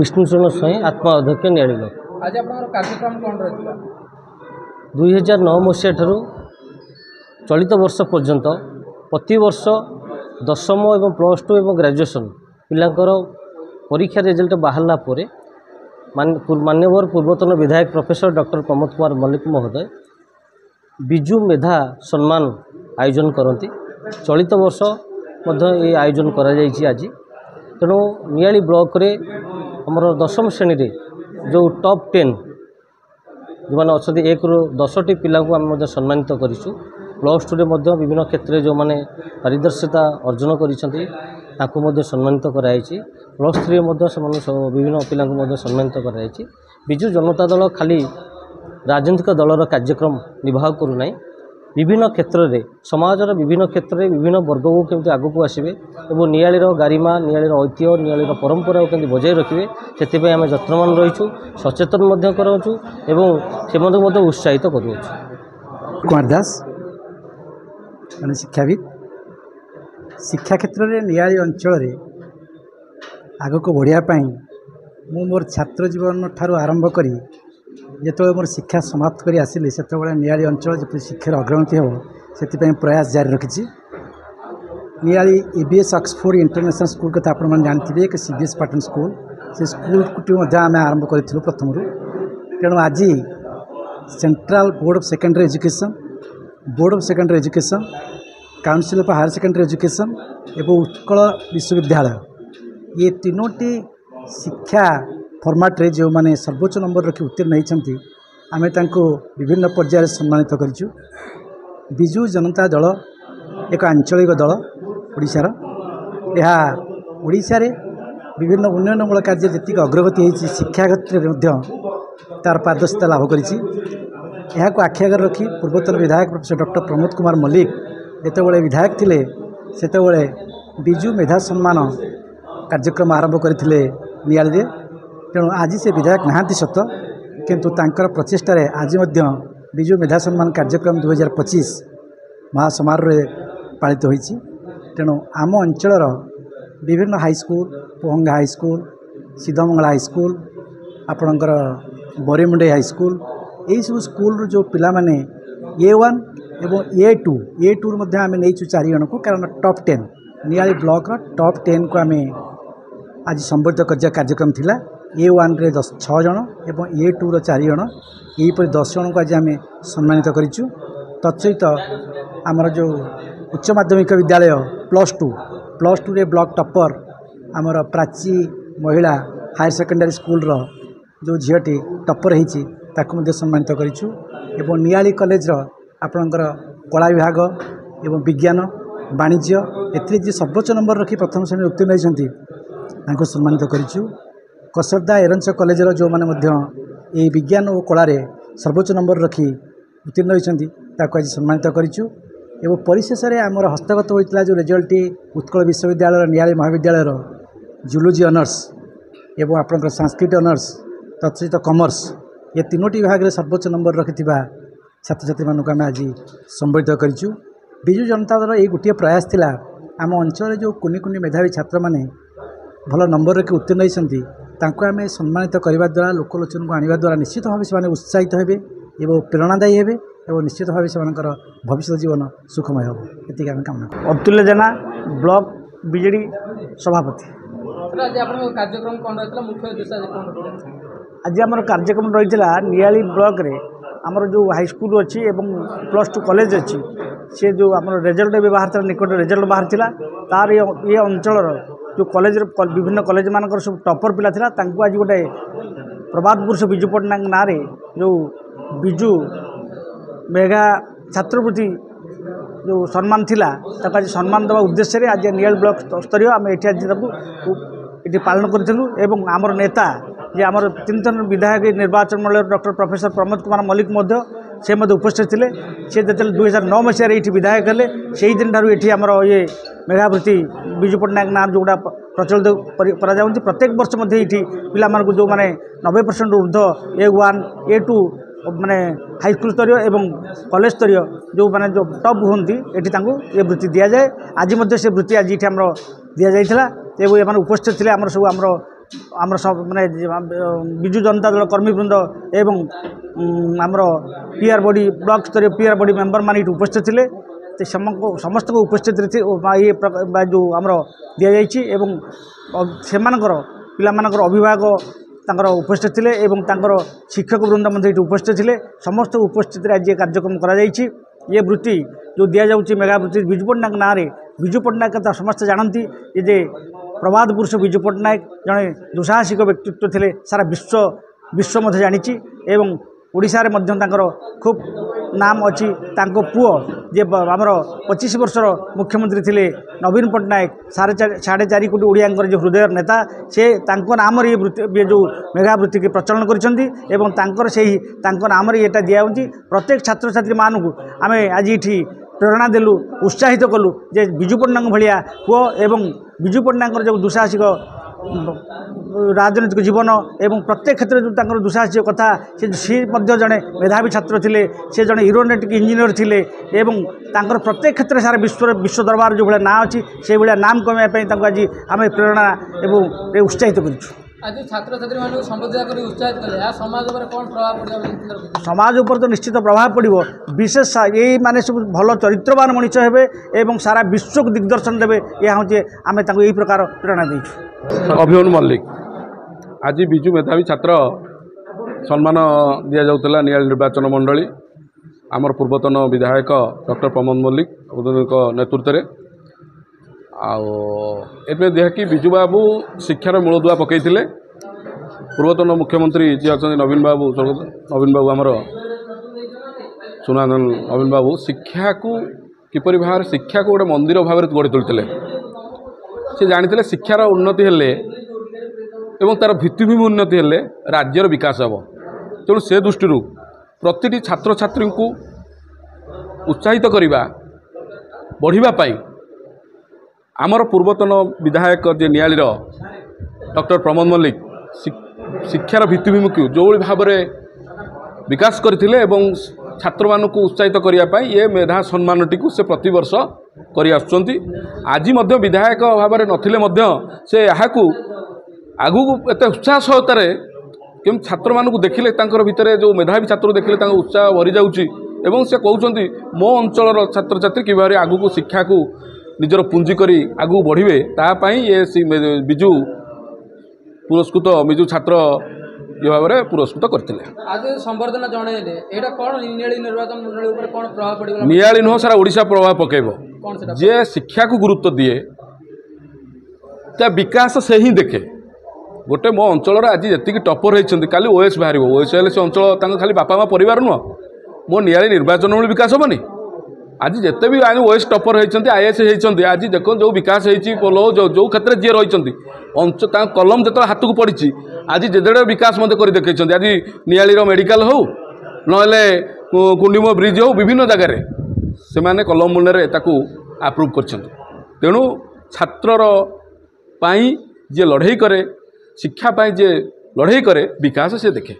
विष्णुचरण स्वाई आत्मा अध्यक्ष नियाली ब्लॉक। आज आप कार्यक्रम कौन रही 2009 मसीहा ठारू चलित वर्ष पर्यंत प्रति वर्ष दशम एवं +2 एवं ग्रेजुएशन पिलांकर परीक्षा रिजल्ट बाहरला परे मान्यवर पूर्वतन विधायक प्रोफेसर डॉक्टर प्रमोद कुमार मल्लिक महोदय बिजु मेधा सम्मान आयोजन करती। चलित वर्ष ये आयोजन करा जायछि आज। तेणु नियाली ब्लॉक रे हमर दशम श्रेणी रे जो टॉप 10 जो मैंने अच्छा 1 ରୁ 10टी पिला को आम सम्मानित करूँ। +2 रे विभिन्न क्षेत्र में जो मैंने पारदर्शिता अर्जन कर सम्मानित कराई। +3 विभिन्न पिला सम्मानित कराई। बिजु जनता दल खाली राजनीतिक दलर कार्यक्रम निर्वाह करूना, विभिन्न क्षेत्र में समाजर विभिन्न क्षेत्र में विभिन्न वर्ग को केमती आगक आसवे और नियालीर गारिमा नियालीर ऐतिह्य नियालीर परंपरा को बजाय रखिए से आम यत्नवान रहीचु, सचेतन कराऊँ एवं से उत्साहित करूँ। कुमार दास मैंने शिक्षाविद शिक्षा क्षेत्र में नियाली अंचल आगक बढ़ापी मु मोर छात्र जीवन ठारू आरंभ करी जो मोर शिक्षा समाप्त कर आसिली से नियाली अंचल जो शिक्षार अग्रगति हो से प्रयास जारी रखी। नियाली EBS ऑक्सफोर्ड इंटरनेशनल स्कूल कथा आप जानते एक CBS पैटर्न स्कूल से स्कूल टी आम आरंभ करूँ प्रथम। तेणु आज central board of secondary education, board of secondary education, council of higher secondary education एवं उत्कल विश्वविद्यालय ये तीनोटी शिक्षा फॉर्मेट रे जो माने सर्वोच्च नंबर रखी उत्तीर्ण होती आम विभिन्न पर्यायर सम्मानित करूँ। बिजु जनता दल एक आंचलिक दल ओडिशार, यह ओडिशारे विभिन्न उन्नयनमूलक कार्य जी अग्रगति होती शिक्षा क्षेत्र में तार पारदर्शिता लाभ करी। आखि आगे रखी पूर्वतन विधायक प्रोफेसर डॉक्टर प्रमोद कुमार मल्लिक जितेबाला विधायक थिले सेतेबाला बिजु मेधा सम्मान कार्यक्रम आरंभ करते नियाली। तेणु आज से विधायक नहांती सत किंतु तांकर प्रचेष्टार आज बिजु मेधा सम्मान कार्यक्रम 2025 महासमारोह पालित होईछि। तेणु आम अंचलर विभिन्न हाईस्कूल, पोहंगा हाईस्कूल, सिद्धमंगला हाईस्कूल, आपणकर बरीमुंडे हाईस्कूल यही सब स्कूल जो पिला माने A1 एवं A2 मध्य आम नहीं 4 जन को, कारण टॉप 10 नियाली ब्लॉक टॉप 10 को आम आज संबोधित कर कार्यक्रम थिला। A1 रे 6 जन एवं A2 4 जन यहीपर 10 जन को आज आम सम्मानित करूँ। तत्सहित आमर जो उच्च माध्यमिक विद्यालय +2 रे ब्लॉक टॉपर आमर प्राची महिला हायर सेकेंडरी स्कूल रो जो झीटी टॉपर होती सम्मानित करूँ। एवं नियाली कॉलेज आपणकर कला विभाग एवं विज्ञान वाणिज्य ए सर्वोच्च नंबर रखी प्रथम श्रेणी उत्तीर्ण होती सम्मानित करूँ। कसरदा एरंच कॉलेज जो मैंने विज्ञान और कला सर्वोच्च नंबर रखी उत्तीर्ण होती आज सम्मानित करूँ। एवं परिशेष आमर हस्तगत होता जो रिजल्ट उत्कल विश्वविद्यालय नियाली महाविद्यालय जूलॉजी ऑनर्स एवं आपणकर संस्कृत ऑनर्स तत्सहित कॉमर्स ये तीनोटी विभाग में सर्वोच्च नंबर रखि छात्र छात्री मानक आम आज संबोधित करूँ। बिजु जनता दल ये गोटे प्रयास थिला आम अंचल जो कुनि कुनि मेधावी छात्र माने भल नंबर रखी उत्तीर्ण होती आम सम्मानित करने द्वारा लोकलोचन को आने द्वारा निश्चित भाव से उत्साहित हेबे एवं प्रेरणादायी हेबे एवं निश्चित भाव से भविष्य जीवन सुखमय हो ये आम कामना। अब्दुल जेना ब्लॉक बीजेडी सभापति। कार्यक्रम कौन रही मुख्य उद्देश्य आज आम कार्यक्रम रही नियाली ब्लॉक रे आमर जो हाईस्कूल अच्छी एवं +2 कॉलेज अच्छी से जो आम रिजल्ट भी बाहर था निकट रिजल्ट बाहर था तार ये अंचल जो कॉलेज विभिन्न कॉलेज मानकर सब टॉपर पिला था आज गोटे प्रभात पुरुष बिजु पट्टनायक ना जो बिजु मेघा छात्रवृत्ति जो सम्मान थिला आज सम्मान देवा उद्देश्य आज नियाली ब्लॉक स्तर आम ये आज पालन करूँ। एवं आमर नेता जे आमर 3 जन विधायक निर्वाचन मंडल डॉक्टर प्रोफेसर प्रमोद कुमार मल्लिक से उपस्थित थे। से जो 2009 मसीह ये विधायक हेले से दिन ठार ये आमर ये मेधावृत्ति बिजु पट्टनायक ना जोड़ा प्रचलित करा प्रत्येक वर्ष ये पिला जो मैंने 90% ऊर्ध A1 A2 माने हाईस्कूल स्तरीय एवं कॉलेज स्तरीय जो माने जो टॉप होती ये वृत्ति दि जाए। आज से वृत्ति आज ये दि जाता एवं उपस्थित थे आम सब आम आमर सब माने विजु जनता दल कर्मीवृंद एवं आमर पीआर बॉडी ब्लॉक स्तरीय पीआर बॉडी मेंबर मान उपस्थित थे समस्त को उपस्थित ये जो आमर दि जाइए पिलामानकर अभिभावक तांकर उपस्थित थे एवं तांकर शिक्षक वृंद मध्य उपस्थित थे समस्त उपस्थित आज ये कार्यक्रम करा जाइए ये वृत्ति जो दि जाऊँगी मेगा वृत्ति विजु पट्टनायक ना रे विजु पट्टनायक कथा समस्त जानती जे प्रभात पुरुष विजु पट्टनायक जड़े दुस्साहसिक व्यक्तित्व थे सारा विश्व मध्य जानी एवं ओडिशा रे मध्य तांकर खूब नाम अच्छी तांको पुओ जे आमर 25 वर्षर मुख्यमंत्री थे नवीन पट्टनायक 4.5 कोटी ओडियांकर जो हृदय नेता से तांको नाम ये जो मेगा वृत्ति के प्रचलन कर नाम ये दिया प्रत्येक छात्र छात्री मानू आम आज ये प्रेरणा देलु उत्साहित कलु जे विजु पट्टनायक भाया पुओ एवं विजु पट्टनायक जो दुस्साहसिक राजनीतिक जीवन एवं प्रत्येक क्षेत्र में जो दुस्साहसिक कथा सी जड़े मेधावी छात्र थे से जड़े एरोनॉटिक इंजीनियर थे एवं तांकर प्रत्येक क्षेत्र में सारा विश्व दरबार जो भाया ना अच्छी से भाया नाम कमाई आज आम प्रेरणा एवं उत्साहित करूँ आज छात्र छात्री मानक संबोधित कर उत्साहित कले समाज पर कौन प्रभाव पड़े समाज उपर तो निश्चित प्रभाव पड़ो विशेष यही माने सब भल चरित्रवान मनीष हे एवं सारा विश्व को दिग्दर्शन देवे यह हूँ आम यही प्रकार प्रेरणा देचु। अभिमन्यु मल्लिक आज विजु मेधावी छात्र सम्मान दि जाऊला नियाली निर्वाचन मंडली आमर पूर्वतन विधायक डॉक्टर प्रमोद मल्लिक नेतृत्व में आए देहकि विजु बाबू शिक्षार मूलदुआ पकई पूर्वतन मुख्यमंत्री जी अच्छा नवीन बाबू आमर सुनानंद नवीन बाबू शिक्षा को किपरि भाव शिक्षा को गोटे मंदिर भाव गढ़ी तोलते से जानी शिक्षार उन्नति हेले एवं तार भित्तिभूमि उन्नति हेले राज्यर विकास हे तेणु से दृष्टि प्रति छात्र छात्री को उत्साहित करवा बढ़ावाई आमर पूर्वतन विधायक जे नियालीर डॉक्टर प्रमोद मल्लिक शिक्षार भित्तिभूमि को जो भाव में विकास करथिले एवं छात्र मानक उत्साहित करने ये मेधा सम्मानटी को से प्रतिवर्ष कर आज विधायक भाव में नथिले से यहाँ आगू एत उत्साह सहतार कि छात्र मानक देखिले भितर जो मेधावी छात्र देखिले उत्साह भरी जाऊँगी एवं से कहते मो अंचल छात्र छात्री कि भाव आगू शिक्षा को निजर पुंजी करी आगू बढ़े तापाई ये विजु पुरस्कृत विजु छात्र ये भाव में पुरस्कृत करते आज संबर्धना जनइले एटा कोन नियाली निर्वाचन मंडली ऊपर कोन प्रभाव पड़िबो नियाली नुह सारा ओडिशा प्रभाव पकेबो जे शिक्षा को गुरुत्व दिए ता विकास से ही देखे गोटे मो अंचल आज जी टपर होती काली ओएस बाहर ओएस हेल्ले से अंचल खाली बापा माँ परिवार नुह मो नियाली निर्वाचन में विकास हेनी आज जिते भी आज ओएस टपर होती आईएएस होती आज देख जो विकास होलो जो क्षेत्र जी रही अंच कलम जो हाथ को पड़ी आज जेडे विकास कर देखते आज नियाली मेडिकल हो ना कुंडिम ब्रिज हो विभिन्न जगार से माने कलम मूल्य आप्रुव कर तेणु छात्रर पाई जे लड़ाई करे शिक्षा पाई जे लड़ाई करे विकास से देखे।